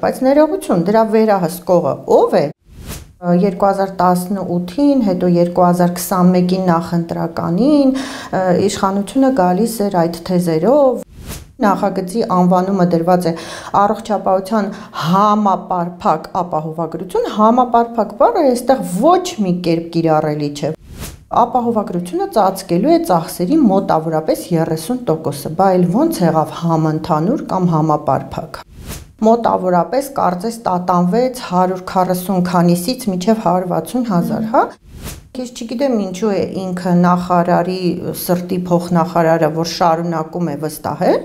Բայց ներողություն, դրա վերահսկողը ով է։ 2018-ին, հետո 2021-ին նախընտրականին իշխանությունը գալիս էր այդ թեզերով։ Նախագծի անվանումը դրված է առողջապահության համապարփակ ապահովագրություն, համապարփակ բառը այստեղ ոչ մի կերպ կիրառելի չէ։ Ապահովագրությունը ծածկելու է ծախսերի մոտավորապես 30%-ը, բա էլ ոնց եղավ համընդհանուր կամ համապարփակ։ Մոտավորապես կարծես տատանվեց 140 քանիսից մինչև 160,000, հա։ Ես չգիտեմ ինչու է ինքը նախարարի սրտի փոխնախարարը, որ շարունակում է վստահել։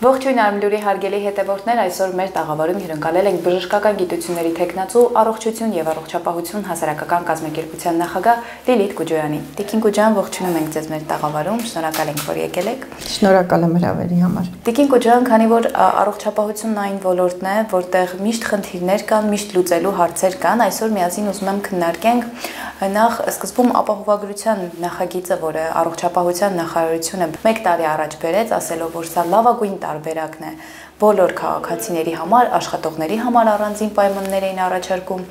Ողջույն Արմլուրի հարգելի հետևորդներ, այսօր մեր տաղավարում հյուրընկալել ենք բժշկական գիտությունների թեկնածու, առողջություն եւ առողջապահություն հասարակական կազմակերպության նախագահ Լիլիթ Կուջոյանին։ Տիկին Կուջոյան, ողջունում ենք ձեզ մեր տաղավարում, շնորհակալ ենք, որ եկել եք։ Շնորհակալ եմ հրավերի համար։ Տիկին Կուջոյան, քանի որ առողջապահությունն այն ոլորտն է, որտեղ միշտ խնդիրներ կան, միշտ լուծելու հարցեր կան, այսօր միասին ուզում եմ քննարկենք նախ սկզբում ապահովագրության նախագիծը, որը առողջապահության նախարարությունը 1 տարի առաջ բերեց, ասելով, որ սա լավագույն տարբերակն է բոլոր քաղաքացիների համար, աշխատողների համար առանձին պայմաններ էին առաջարկում։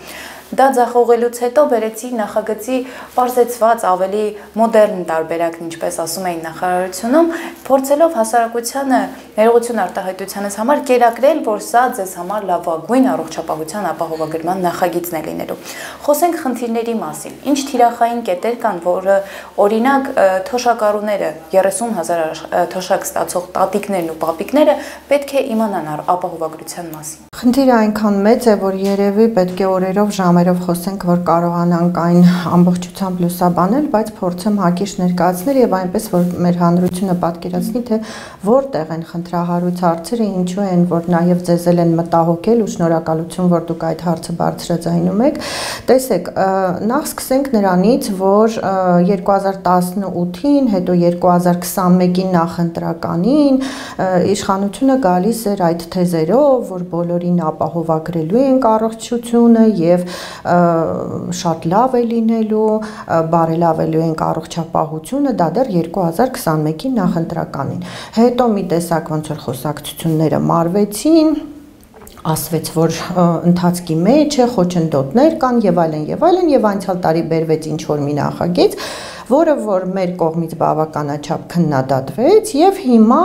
Դա ձախողելուց հետո բերեցի նախագծի պարզեցված ավելի մոդեռն տարբերակն, ինչպես ասում էին նախարարությունում, փորձելով հասարակությանը ներողություն արտահայտությանս համար կերակրել, որ սա ձեզ համար լավագույն առողջապահության ապահովագրման նախագիծն է լինելու։ Խոսենք խնդիրների մասին։ Ինչ թիրախային կետեր կան, որը օրինակ թոշակառուները 30,000 թոշակ ստացող տատիկներն ու պապիկները պետք է իմանան ապահովագրության մասին։ Խնդիրը այնքան մեծ է, որ երևի պետք է օրերով ժամերով խոսենք, որ կարողանանք այն ամբողջությամբ լուսաբանել, բայց փորձեմ հակիրճ ներկայացնել եւ այնպես, որ մեր հանրությունը պատկերացնի, թե որտեղ են խնդրահարույց հարցերը, ինչու են, որ նաեւ ձեզ են մտահոգել ու շնորհակալություն, որ դուք այդ հարցը բարձրաձայնում եք։ Տեսեք, նախ սկսենք նրանից, որ 2018-ին, հետո 2021-ին նախընտրականին իշխանությունը գալիս էր այդ թեզերով, որ բոլորին ապահովագրելու ենք առողջությունը եւ շատ լավ է լինելու, բարելավելու ենք առողջապահությունը, դա դեռ 2021-ի նախընտրականին։ Հետո մի տեսակ ոնց որ խոսակցությունները մարվեցին, ասվեց, որ ընթացքի մեջ է, խոչընդոտներ կան եւ այլն եւ անցյալ տարի բերվեց ինչ որ մի նախագիծ, որը որ մեր կողմից բավականաչափ քննադատվեց եւ հիմա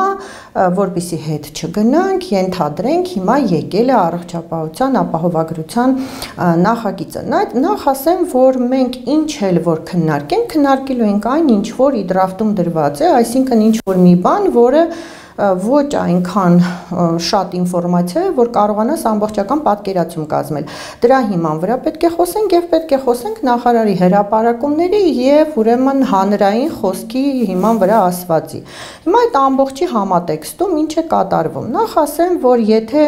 որպեսի հետ չգնանք, ենթադրենք հիմա եկել է առողջապահության ապահովագրության նախագիծը։ Նախ ասեմ, որ մենք ինչ էլ որ քննարկենք, քննարկելու ենք այն, ինչ որ իդրաֆտում դրված է, այսինքն ինչ որ մի բան, որը ոչ այնքան շատ ինֆորմացիա է, որ կարողանաս ամբողջական պատկերացում կազմել։ Դրա հիման վրա պետք է խոսենք եւ պետք է խոսենք նախարարի հրապարակումների եւ ուրեմն հանրային խոսքի հիման վրա ասվածի։ Հիմա այդ ամբողջի համատեքստում ինչ է կատարվում։ Նախ ասեմ, որ եթե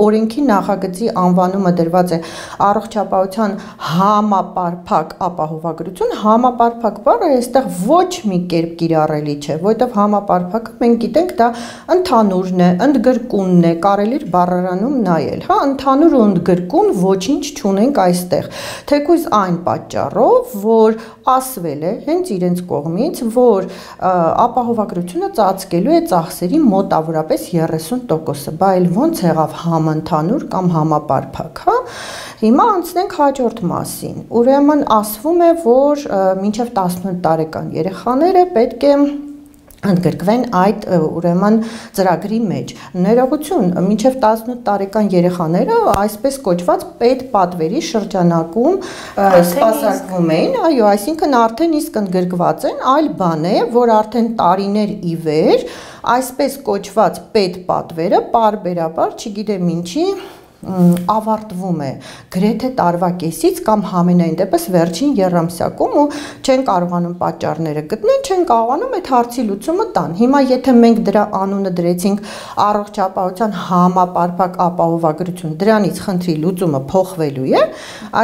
օրենքի նախագծի անվանումը դրված է առողջապահության համապարփակ ապահովագրություն, համապարփակ բառը այստեղ ոչ մի կերպ կիրառելի չէ, որովհետեւ համապարփակը մենք գիտենք դա ընդհանուրն է, ընդգրկունն է, կարելի է բառարանում նայել, հա, ընդհանուր ու ընդգրկուն ոչինչ չունենք այստեղ։ Թեկուզ այն պատճառով, որ ասվել է հենց իրենց կողմից, որ ապահովագրությունը ծածկելու է ծախսերի մոտավորապես 30%-ը, բա էլ ոնց եղավ համընդհանուր կամ համապարփակ, հա։ Հիմա անցնենք հաջորդ մասին։ Ուրեմն ասվում է, որ մինչև 18 տարեկան երեխաները պետք է ընդգրկվեն այդ ուրեմն ծրագրի մեջ։ Ներողություն, մինչև 18 տարեկան երեխաները այսպես կոչված պետպատվերի շրջանակում սպասարկվում էին, այո, այսինքն արդեն իսկ ընդգրկված են, այլ բան է, որ արդեն տարիներ ի վեր այսպես կոչված պետպատվերը պարբերաբար, չգիտեմ ինչի, ավարտվում է գրեթե տարվա կեսից կամ համենայն դեպս վերջին եռամսյակում ու չեն կարողանում պատճառները գտնել, չեն կարողանում այդ հարցի լուծումը տան։ Հիմա եթե մենք դրա անունը դրեցինք առողջապահության համապարփակ ապահովագրություն, դրանից խնդրի լուծումը փոխվելու է,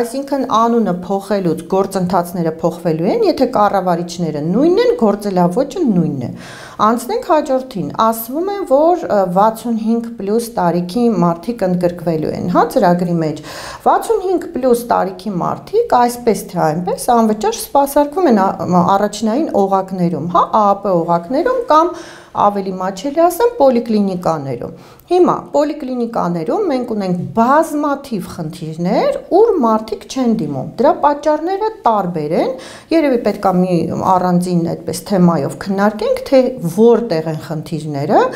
այսինքն անունը փոխելուց գործընթացները փոխվելու են, եթե կառավարիչները նույնն են, գործելավոճը նույնն է։ Անցնենք հաջորդին, ասվում է, որ 65+ տարիքի մարդիկ ընդգրկվելու են, հա, ծրագրի մեջ։ 65+ տարիքի մարդիկ այսպես թե այնպես անվճար սպասարկվում են առաջնային օղակներում, հա, ԱԱՊ օղակներում կամ ավելի մաչելի ասեմ պոլիկլինիկաներում։ Հիմա պոլիկլինիկաներում մենք ունենք բազմաթիվ խնդիրներ, ուր մարդիկ չեն դիմում։ Դրա պատճառները տարբեր են, երևի պետք է մի առանձին այդպես թեմայով քննարկենք, թե որտեղ են խնդիրները,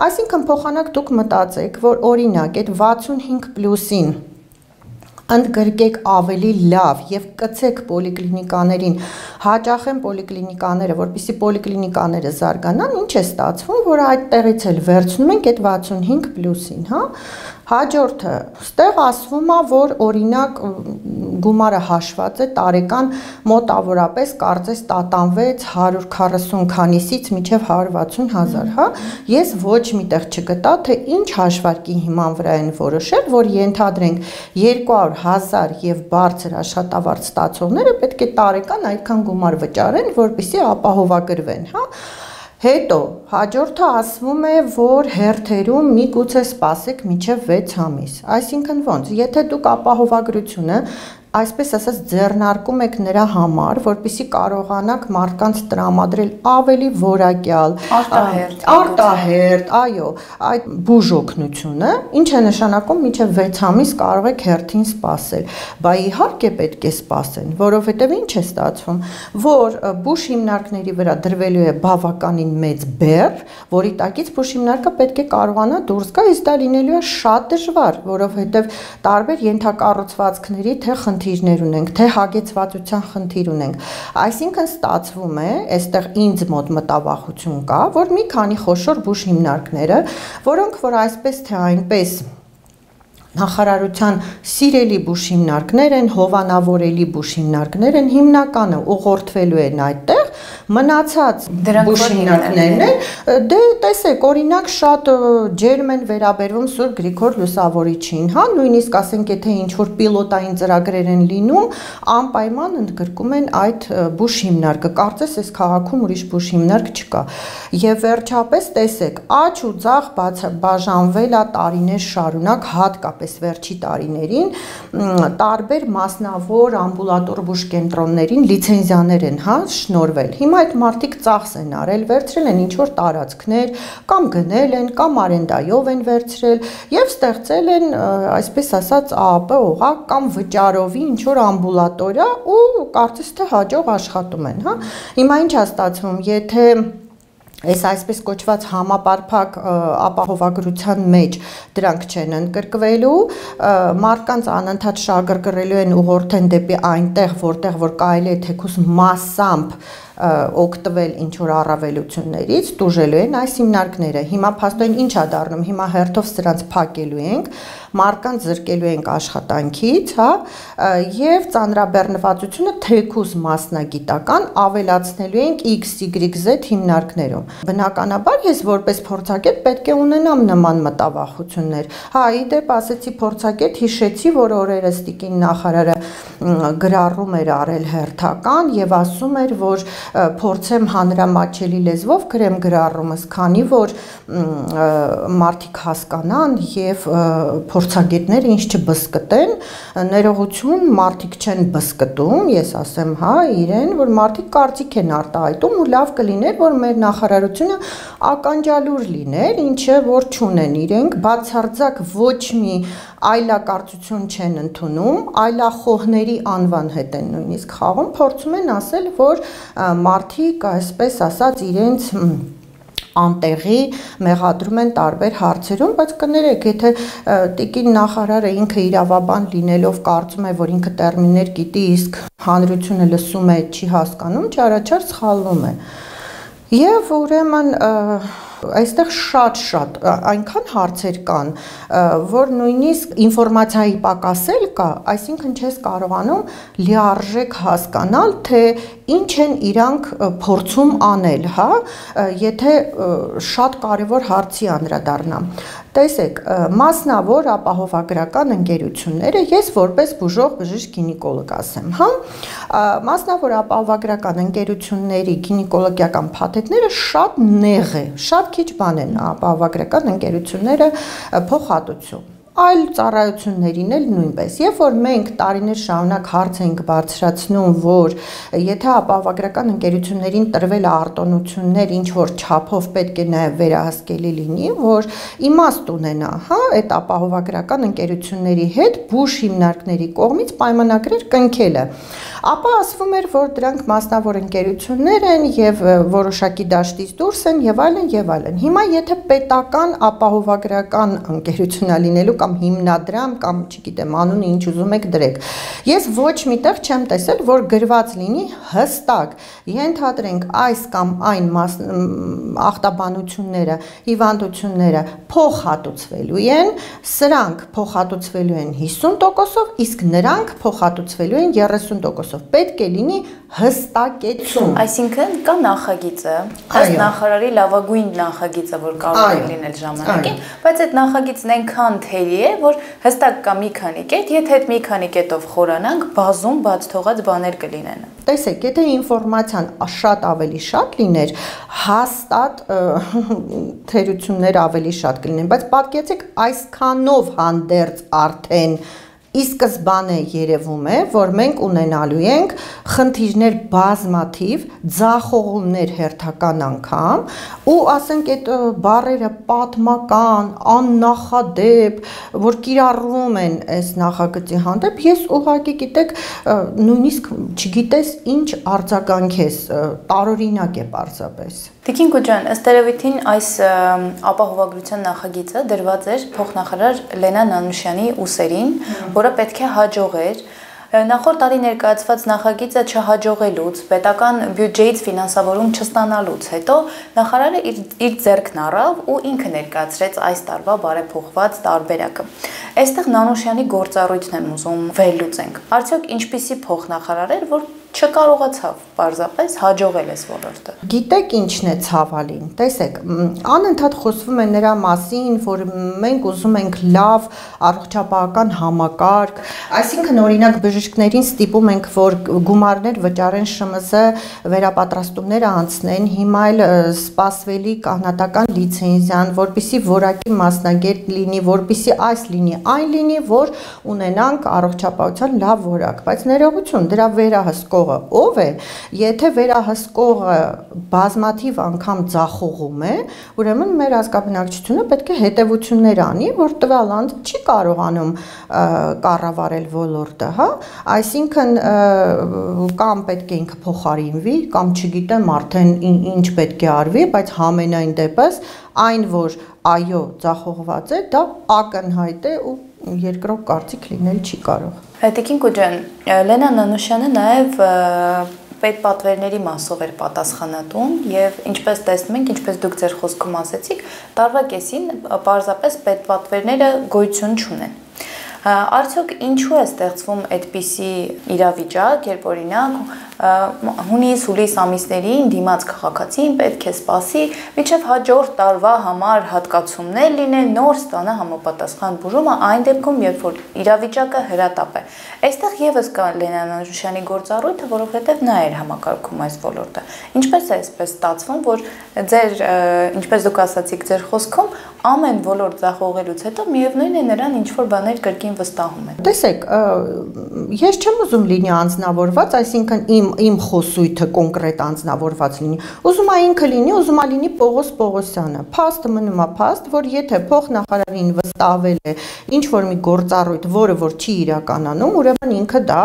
այսինքն փոխանակ դուք մտածեք, որ օրինակ այդ 65+-ին ընդգրկեք ավելի լավ եւ կցեք պոլիկլինիկաներին, հաճախեն պոլիկլինիկաները, որպեսզի պոլիկլինիկաները զարգանան, ինչ է ստացվում, որ այդտեղից էլ վերցնում ենք այդ 65+-ին, հա։ Հաջորդը, ստեղ ասվում է, որ օրինակ գումարը հաշված է տարեկան մոտավորապես կարծես տատանվեց 140 քանիսից մինչև 160,000, հա։ Ես ոչ միտեղ չգտա, թե ինչ հաշվարկի հիման վրա են որոշել, որ ենթադրենք 200,000 եւ բարձր աշխատավարձ ստացողները պետք է տարեկան այդքան գումար վճարեն, որպեսզի ապահովագրվեն, հա։ Հետո հաջորդը ասվում է, որ հերթերում միգուցե սպասեք մինչև 6 ամիս, այսինքն ոնց, եթե դուք ապահովագրությունը այսպես ասած ձեռնարկում եք նրա համար, որպեսզի կարողանաք մարդկանց տրամադրել ավելի որակյալ, արտահերթ, այո, այդ բուժօգնությունը, ինչ է նշանակում մինչև 6 ամիս կարող եք հերթին սպասել, բա իհարկե պետք է սպասեն, որովհետև ինչ է ստացվում, որ բուժ հիմնարկների վրա դրվելու է բավականին մեծ բեռ, որի տակից բուժ հիմնարկը պետք է կարողանա դուրս գա, իսկ դա լինելու է շատ դժվար, որովհետև տարբեր ենթակառուցվածքների թե խնդիրներ ունենք, թե հագեցվածության խնդիր ունենք, այսինքն ստացվում է, այստեղ ինձ մոտ մտավախություն կա, որ մի քանի խոշոր բուժ հիմնարկները, որոնք որ այսպես թե այնպես նախարարության սիրելի բուժ հիմնարկներ են, հովանավորելի բուժ հիմնարկներ են, հիմնականը ուղղորդվելու են այդտեղ, մնացած բուժ հիմնարկներն են, դե տեսեք, օրինակ շատ ջերմ են վերաբերվում Սուրբ Գրիգոր Լուսավորիչին, հա, նույնիսկ ասենք, եթե ինչ-որ պիլոտային ծրագրեր են լինում, անպայման ընդգրկում են այդ բուժ հիմնարկը, կարծես այս քաղաքում ուրիշ բուժ հիմնարկ չկա, եւ վերջապես տեսեք, աճ ու ձախ բաժանվել է տարիներ շարունակ, հատկապես վերջի տարիներին, տարբեր մասնավոր ամբուլատոր բուժ կենտրոններին լիցենզիաներ են, հա, շնորհվել, հիմա այդ մարդիկ ծախս են արել, վերցրել են ինչ-որ տարածքներ, կամ գնել են, կամ արենդայով են վերցրել եւ ստեղծել են, այսպես ասած, ԱԱՊ օղակ կամ վճարովի ինչ-որ ամբուլատորիա ու կարծես թե հաջող աշխատում են, հա։ Հիմա ինչ է ստացվում, եթե այս այսպես կոչված համապարփակ ապահովագրության մեջ դրանք չեն ընդգրկվելու, մարդկանց անընդհատ շահագրգռելու են ուղղորդեն դեպի այնտեղ, որտեղ որ կարելի է թեկուզ մասամբ օգտվել ինչ-որ առավելություններից, տուժելու են այս հիմնարկները, հիմա փաստորեն ինչ է դառնում, հիմա հերթով սրանց փակելու ենք, մարդկանց զրկելու ենք աշխատանքից, հա, եւ ծանրաբեռնվածությունը թեկուզ մասնագիտական ավելացնելու ենք XYZ հիմնարկներում։ Բնականաբար ես որպես փորձագետ պետք է ունենամ նման մտավախություններ։ Հա, իդեպ ասեցի փորձագետ, հիշեցի, որ օրերս տիկին նախարարը գրառում էր արել հերթական եւ ասում էր, որ փորձեմ հանրամատչելի լեզվով գրեմ գրառումս, քանի որ մարդիկ հասկանան եւ փորձագետները ինչ չբսկտեն, ներողություն, մարդիկ չեն բսկտում, ես ասեմ, հա, իրեն, որ մարդիկ կարծիք են արտահայտում ու լավ կլիներ, որ մեր նախարարությունը ականջալուր լիներ, ինչը որ չունեն իրենք, բացարձակ ոչ մի այլակարծություն չեն ընդունում, այլախոհների անվան հետ են նույնիսկ խաղում, փորձում են ասել, որ մարդիկ, այսպես ասած, իրենց անտեղի մեղադրում են տարբեր հարցերում, բայց կներեք, եթե տիկին նախարարը ինքը իրավաբան լինելով կարծում է, որ ինքը տերմիններ գիտի, իսկ հանրությունը լսում է, չի հասկանում, չարաչար սխալվում է։ Եվ ուրեմն այստեղ շատ այնքան հարցեր կան, որ նույնիսկ ինֆորմացիայի պակասել կա, այսինքն չես կարողանում լիարժեք հասկանալ, թե ինչ են իրանք փորձում անել, հա, եթե շատ կարևոր հարցի անդրադառնամ։ Տեսեք, մասնավոր ապահովագրական ընկերությունները, ես որպես բուժող բժիշկ գինեկոլոգ ասեմ, հա, մասնավոր ապահովագրական ընկերությունների գինեկոլոգիական փաթեթները շատ նեղ է, շատ քիչ բան են ապահովագրական ընկերությունները փոխհատուցում։ այլ ծառայություններին էլ նույնպես։ Երբ որ մենք տարիներ շարունակ հարց ենք բարձրացնում, որ եթե ապահովագրական ընկերություններին տրվել է արտոնություններ ինչ որ չափով պետք է նաև վերահսկելի լինի, որ իմաստ ունենա, հա, այդ ապահովագրական ընկերությունների հետ բուժ հիմնարկների կողմից պայմանագրեր կնքելը, ապա ասվում էր, որ դրանք մասնավոր ընկերություններ են եւ որոշակի դաշտից դուրս են եւ այլն եւ այլն։ Հիմա եթե պետական ապահովագրական ընկերությունա լինելու կամ հիմնադրամ կամ չգիտեմ անունը ինչ ուզում եք դրեք, ես ոչ միտեղ չեմ տեսել, որ գրված լինի հստակ ենթադրենք այս կամ այն ախտաբանությունները, հիվանդությունները փոխհատուցվելու են, սրանք փոխհատուցվելու են 50%-ով, իսկ նրանք փոխհատուցվելու են 30%-ով։ Պետք է լինի հստակեցում։ Այսինքն կա նախագիծը, ըստ նախարարի լավագույն նախագիծը, որ կարող է լինել ժամանակին, բայց այդ նախագիծն այնքան թերի է, որ հստակ կա մի քանի կետ, եթե այդ մի քանի կետով խորանանք, բազում բաց թողած բաներ կլինեն։ Տեսեք, եթե ինֆորմացիան շատ ավելի շատ լիներ, հաստատ թերություններ ավելի շատ կլինեն, բայց պատկերացեք այսքանով հանդերձ արդեն ի սկզբանե երևում է, որ մենք ունենալու ենք խնդիրներ բազմաթիվ, ձախողումներ հերթական անգամ, ու ասենք այդ բառերը պատմական, աննախադեպ, որ կիրառվում են այս նախագծի հանդեպ, ես ուղղակի գիտեք, նույնիսկ չգիտես ինչ արձագանք ես, տարօրինակ է պարզապես։ Տիկին Գուջան, ըստ երևույթին այս ապահովագրության նախագիծը դրված էր փոխնախարար Լենա Նանուշյանի ուսերին, որը պետք է հաջողեր նախորդ տարի ներկայացված նախագիծը չհաջողելուց, պետական բյուջեից ֆինանսավորում չստանալուց հետո նախարարը իր ձեռքն առավ ու ինքը ներկայացրեց այս տարվա բարեփոխված տարբերակը։ Այստեղ Նանուշյանի գործառույթն եմ ուզում վերլուծենք։ Արդյոք ինչպիսի փոխնախարար էր, որ չկարողացավ պարզապես հաջողել այս ոլորտը։ Գիտեք ինչն է ցավալին, տեսեք, անընդհատ խոսվում է նրա մասին, որ մենք ուզում ենք լավ առողջապահական համակարգ, այսինքն օրինակ բժիշկներին ստիպում ենք, որ գումարներ վճարեն ՇՄԶ վերապատրաստումները անցնեն, հիմա էլ սպասվելի կանադական լիցենզիան, որպեսզի որակի մասնագետ լինի, որպեսզի այս լինի, այն լինի, որ ունենանք առողջապահության լավ որակ, բայց ներողություն, դրա վերահսկողը ով է, եթե վերահսկողը բազմաթիվ անգամ ձախողում է, ուրեմն մեր ազգաբնակչությունը պետք է հետևություններ անի, որ տվյալ անձը չի կարողանում կառավարել ոլորտը, հա, այսինքն կամ պետք է ինքը փոխարինվի, կամ չգիտեմ արդեն ինչ պետք է արվի, բայց համենայն դեպս այն, որ այո, ձախողված է, դա ակնհայտ է ու երկրորդ կարծիք լինել չի կարող։ Տիկին Գուջան, Լենա Նանուշյանը նաև պետպատվերների մասով էր պատասխանատուն եւ ինչպես տեսնում ենք, ինչպես դուք ձեր խոսքում ասեցիք, տարվա կեսին պարզապես պետպատվերները գոյություն չունեն։ Արդյոք ինչու է ստեղծվում այդպիսի իրավիճակ, երբ օրինակ հունիս-հուլիս ամիսներին դիմաց քաղաքացին պետք է սպասի, մինչև հաջորդ տարվա համար հատկացումներ լինեն, նոր ստանա համապատասխան բուժումը, այն դեպքում, երբ որ իրավիճակը հրատապ է։ Այստեղ եւս կա Լենա Նանուշյանի գործառույթը, որովհետեւ նա էր համակարգում այս ոլորտը։ Ինչպես է այսպես ստացվում, որ ձեր, ինչպես դուք ասացիք ձեր խոսքում, ամեն ոլորտ ձախողելուց հետո միևնույն է նրան ինչ-որ բաներ կրկին վստահում են։ Տեսեք, ես չեմ ուզում լինի անձնավորված, այսինքն իմ խոսույթը կոնկրետ անձնավորված լինի։ Ուզում ա ինքը լինի, ուզում ա լինի Պողոս Պողոսյանը։ Փաստը մնում է փաստ, որ եթե փոխնախարարին վստահվել է ինչ որ մի գործառույթ, որը որ չի իրականանում, ուրեմն ինքը դա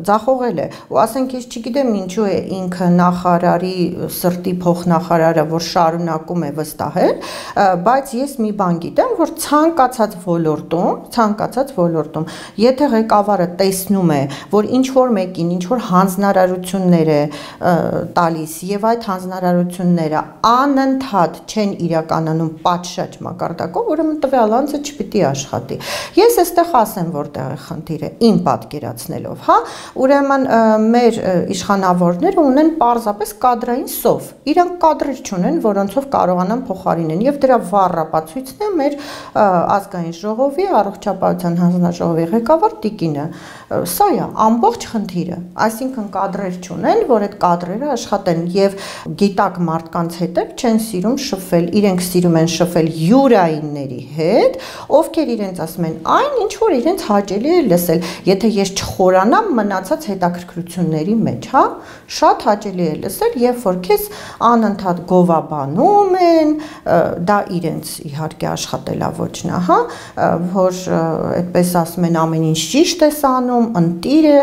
ձախողել է։ Ու ասենք ես չգիտեմ ինչու է ինքը նախարարի սրտի փոխնախարարը, որ շարունակում է վստահել, բայց ես մի բան գիտեմ, որ ցանկացած ոլորտում, եթե ղեկավարը տեսնում է, որ ինչ որ մեկին, ինչ որ հանձնարարություններ է տալիս եւ այդ հանձնարարությունները անընդհատ չեն իրականանում պատշաճ մակարդակով, ուրեմն տվյալ անձը չպիտի աշխատի։ Ես այստեղ ասեմ, որտեղ է խնդիրը, իմ պատկերացնելով, հա, ուրեմն մեր իշխանավորները ունեն պարզապես կադրային սով։ Իրանք կադրեր չունեն, որոնցով կարողանան փոխարինեն եւ դրա վառ ապացույցն է մեր ազգային ժողովի առողջապահության առողջապահության հանձնաժողովի ղեկավար տիկինը, սա է ամբողջ խնդիրը, այսինքն կադրեր չունեն, որ այդ կադրերը աշխատեն եւ գիտակ մարդկանց հետ չեն սիրում շփվել, իրենք սիրում են շփվել յուրայինների հետ, ովքեր իրենց ասում են այն, ինչ որ իրենց հաճելի է լսել, եթե ես չխորանամ մնացած հետաքրքրությունների մեջ, հա, շատ հաճելի է լսել, երբ որ քեզ անընդհատ գովաբանում են, դա իրենց իհարկե աշխատելավոճն է, հա, որ այդպես ասում են ամեն ինչ ճիշտ ես անում, ընտիր է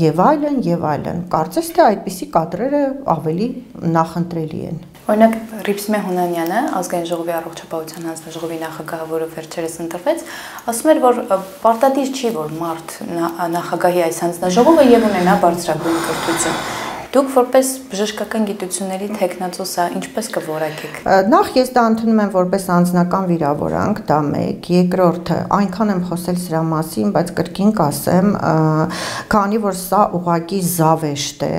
եւ այլն, կարծես թե այդպիսի կադրերը ավելի նախընտրելի են։ Օրինակ Ռիփսիմե Հունանյանը, ազգային ժողովի առողջապահության հանձնաժողովի նախագահը, որը վերջերս ընտրվեց, ասում էր, որ պարտադիր չի, որ մարդ նախագահի այս հանձնաժողովը եւ ունենա բարձրագույն կրթություն։ Դուք որպես բժշկական գիտությունների թեկնածու սա ինչպես կորակեք։ Նախ ես դա ընդունում եմ որպես անձնական վիրավորանք, դա մեկ, երկրորդը այնքան եմ խոսել սրա մասին, բայց կրկին կասեմ, քանի որ սա ուղղակի զավեշտ է։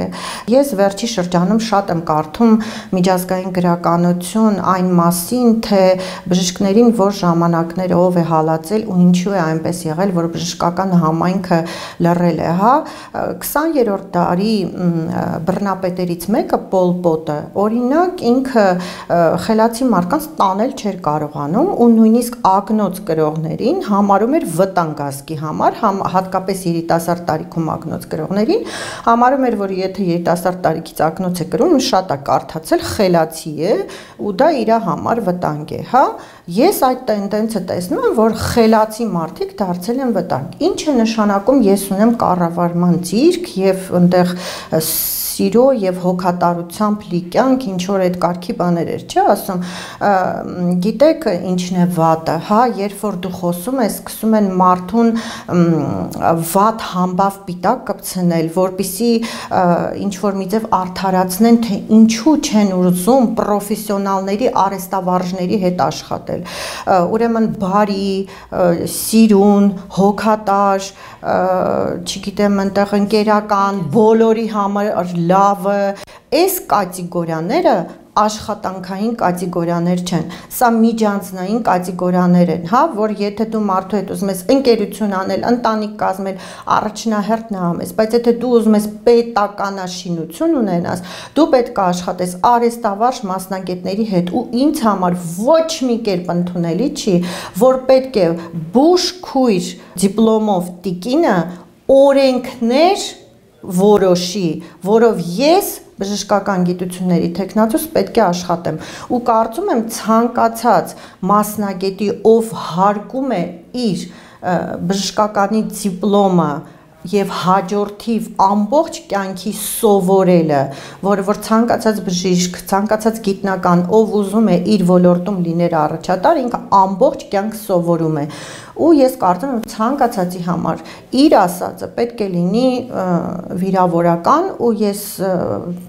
Ես վերջի շրջանում շատ եմ կարդում միջազգային գրականություն այն մասին, թե բժիշկներին որ ժամանակները ով է հալածել ու ինչու է այնպես եղել, որ բժշկական համայնքը լռել է, հա, 20-րդ դարի բռնապետերից մեկը Պոլ Պոտը, օրինակ ինքը խելացի մարդկանց տանել չէր կարողանում ու նույնիսկ ակնոց կրողներին համարում էր վտանգազգի համար, հատկապես երիտասարդ տարիքում ակնոց կրողներին, համարում էր, որ եթե երիտասարդ տարիքից ակնոց է կրում, շատ է կարդացել, խելացի է ու դա իր համար վտանգ է, հա։ Ես այդ տենդենսը տեսնում եմ, որ խելացի մարդիկ դարձել են վտանգ։ Ինչ է նշանակում ես ունեմ կառավարման ձիրք եւ այնտեղ սիրո եւ հոգատարությամբ լի կյանք, ինչ որ այդ կարգի բաներ էր, չէ՞ ասում, գիտեք ինչն է վատը, հա, երբ որ դու խոսում ես, սկսում են մարդուն վատ համբավ պիտակ կպցնել, որպիսի ինչ որ մի ձև արդարացնեն, թե ինչու չեն ուզում պրոֆեսիոնալների արհեստավարժների հետ աշխատել, ուրեմն բարի, սիրուն, հոգատար, չգիտեմ, այնտեղ ընկերական, բոլորի համար լավը, այս կատեգորիաները աշխատանքային կատեգորիաներ չեն, սա միջանձնային կատեգորիաներ են, հա, որ եթե դու մարդու հետ ուզում ես ընկերություն անել, ընտանիք կազմել, առաջնահերթ նայում ես, բայց եթե դու ուզում ես պետականաշինություն ունենաս, դու պետք է աշխատես արհեստավարժ մասնագետների հետ ու ինձ համար ոչ մի կերպ ընդունելի չի, որ պետք է բուժքույր դիպլոմով տիկինը օրենքներ որոշի, որով ես բժշկական գիտությունների թեկնածուս պետք է աշխատեմ ու կարծում եմ ցանկացած մասնագետի, ով հարգում է իր բժշկականի դիպլոմը եւ հաջորդիվ ամբողջ կյանքի սովորելը, որը որ ցանկացած բժիշկ, ցանկացած գիտնական, ով ուզում է իր ոլորտում լինել առաջատար, ինքը ամբողջ կյանք սովորում է։ Ու ես կարծում եմ ցանկացածի համար իր ասածը պետք է լինի վիրավորական ու ես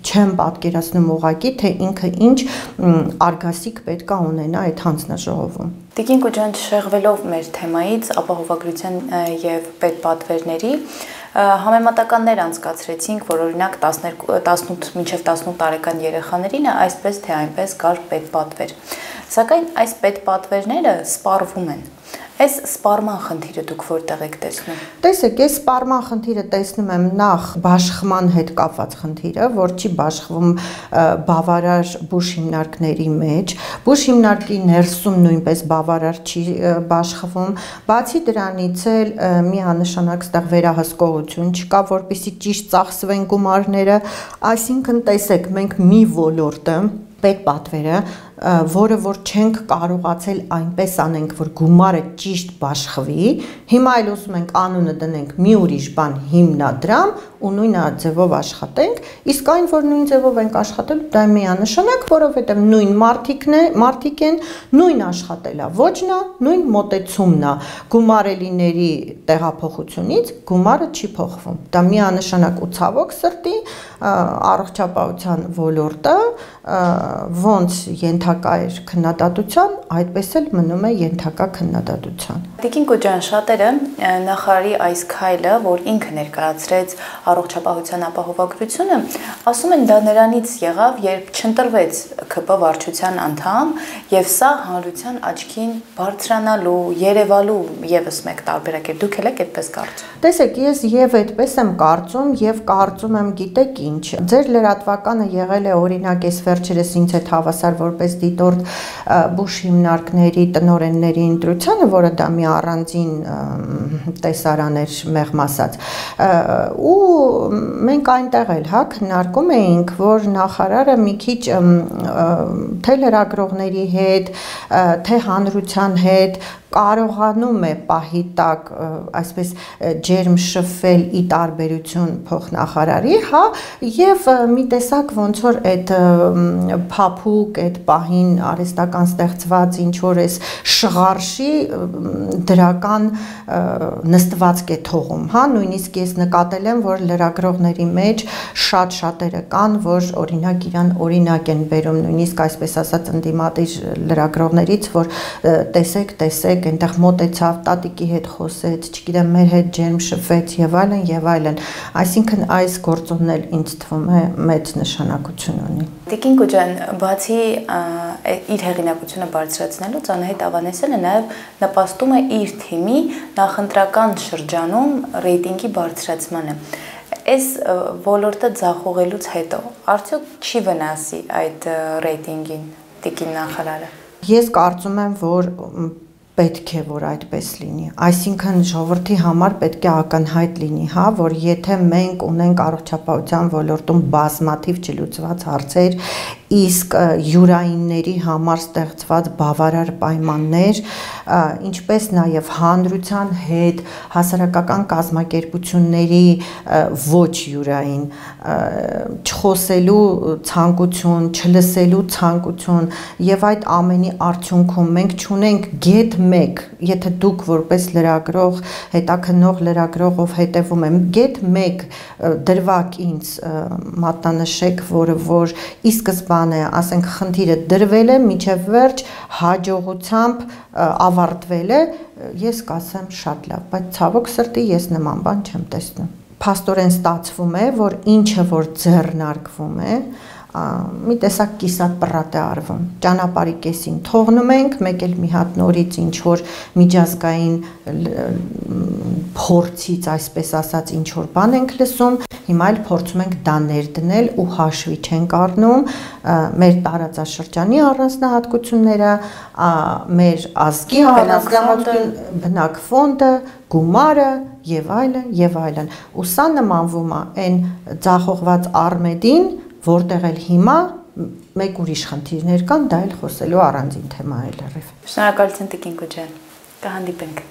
չեմ պատկերացնում ուղղակի, թե ինքը ինչ արգասիկ պետք է ունենա այդ հանձնաժողովում։ Տիկին Կուջան, շեղվելով մեր թեմայից ապահովագրության եւ պետպատվերների, համեմատականներ անցկացրեցինք, որ օրինակ 18 մինչև 18 տարեկան երեխաներին այսպես թե այնպես կար պետպատվեր։ Սակայն այս պետպատվերները սպառվում են։ Այս սպառման խնդիրը դուք որտեղ եք տեսնում։ Տեսեք, ես սպառման խնդիրը տեսնում եմ նախ բաշխման հետ կապված խնդիրը, որ չի բաշխվում բավարար բուժ հիմնարկների մեջ, բուժ հիմնարկի ներսում նույնպես բավարար չի բաշխվում, բացի դրանից էլ միանշանակ ստեղ վերահսկողություն չկա, որպեսզի ճիշտ ծախսվեն գումարները, այսինքն տեսեք, մենք մի ոլորտը պետպատվերը, որը որ չենք կարողացել այնպես անենք, որ գումարը ճիշտ բաշխվի, հիմա էլ ուզում ենք անունը դնենք մի ուրիշ բան հիմնադրամ ու նույն ձևով աշխատենք, իսկ այն որ նույն ձևով ենք աշխատել, դա միանշանակ, որովհետև նույն մարդիկ են, նույն աշխատելավոճն է, նույն մոտեցումն է, գումարելիների տեղափոխությունից գումարը չի փոխվում։ Դա միանշանակ ու ցավոք սրտի առողջապահության ոլորտը ոնց ենթակա էր քննադատության, այդպես էլ մնում է ենթակա քննադատության։ Տիկին Կոջյան, շատերը նախարարի այս քայլը, որ ինքը ներկայացրեց առողջապահության ապահովագրությունը, ասում են դա նրանից եղավ, երբ չընտրվեց ՔՊ վարչության անդամ, եւ սա հանրության աչքին բարձրանալու, երևալու եւս մեկ տարբերակ է։ Դուք էլ եք այդպես կարծում։ Տեսեք, ես եւ այդպես եմ կարծում եւ կարծում եմ, գիտեք ինչ, ձեր լրատվականը եղել է օրինակ այս վերջերս ինձ հետ հավասար որպես դիտորդ Բուշ հիմնարկների տնօրենների ընտրությանը, որը դա մի առանձին տեսարան էր մեղմ ասած, ու մենք այնտեղ էլ քննարկում էինք, որ նախարարը մի քիչ թե լրագրողների հետ, թե հանրության հետ կարողանում է պահի տակ այսպես ջերմ շփվել ի տարբերություն փոխնախարարի, հա, եւ մի տեսակ ոնց որ այդ փափուկ այդ պահին արհեստական ստեղծված ինչ որ էս շղարշի դրական նստվածք է թողում, հա, նույնիսկ ես նկատել եմ, որ լրագրողների մեջ շատ շատերը կան, որ օրինակ իրան օրինակ են բերում, նույնիսկ այսպես ասած ընդդիմադիր լրագրողներից, որ տեսեք այնտեղ մոտեցավ, տատիկի հետ խոսեց, չգիտեմ, մեր հետ ջերմ շփվեց եւ այլն, այսինքն այս գործոնն էլ ինձ թվում է մեծ նշանակություն ունի։ Տիկին Կոջյան, բացի իր հեղինակությունը բարձրացնելուց, Անահիտ Ավանեսյանը նաեւ նպաստում է իր թիմի նախընտրական շրջանում ռեյտինգի բարձրացմանը։ Այս ոլորտը ձախողելուց հետո արդյոք չի վնասի այդ ռեյտինգին տիկին նախարարը։ Ես կարծում եմ, որ պետք է որ այդպես լինի, այսինքն ժողովրդի համար պետք է ակնհայտ լինի, հա, որ եթե մենք ունենք առողջապահության ոլորտում բազմաթիվ չլուծված հարցեր, իսկ յուրայինների համար ստեղծված բավարար պայմաններ, ինչպես նաև հանրության հետ հասարակական կազմակերպությունների ոչ յուրային չխոսելու ցանկություն, չլսելու ցանկություն եւ այդ ամենի արդյունքում մենք չունենք գետ մեկ, եթե դուք որպես լրագրող, հետաքննող լրագրող ով հետևում եմ, գետ մեկ դրվակ ինձ մատնանշեք, որը որ ի սկզբանե, ասենք, խնդիրը դրվել է, մինչև վերջ հաջողությամբ ավարտվել է, ես կասեմ շատ լավ, բայց ցավոք սրտի ես նման բան չեմ տեսնում։ Փաստորեն ստացվում է, որ ինչը որ ձեռնարկվում է, մի տեսակ կիսատ պռատ է արվում, ճանապարհի կեսին թողնում ենք, մեկ էլ մի հատ նորից ինչ որ միջազգային փորձից, այսպես ասած, ինչ որ բան ենք լսում, հիմա էլ փորձում ենք դա ներդնել ու հաշվի չենք առնում մեր տարածաշրջանի առանձնահատկությունները, մեր ազգի բնակֆոնդը, գումարը եւ այլն, ու սա նմանվում է այն ձախողված Արմեդին, որտեղ էլ հիմա մեկ ուրիշ խնդիրներ կան, դա էլ խոսելու առանձին թեմա է լրիվ։ Շնորհակալություն տիկին Կոջյան, կհանդիպենք։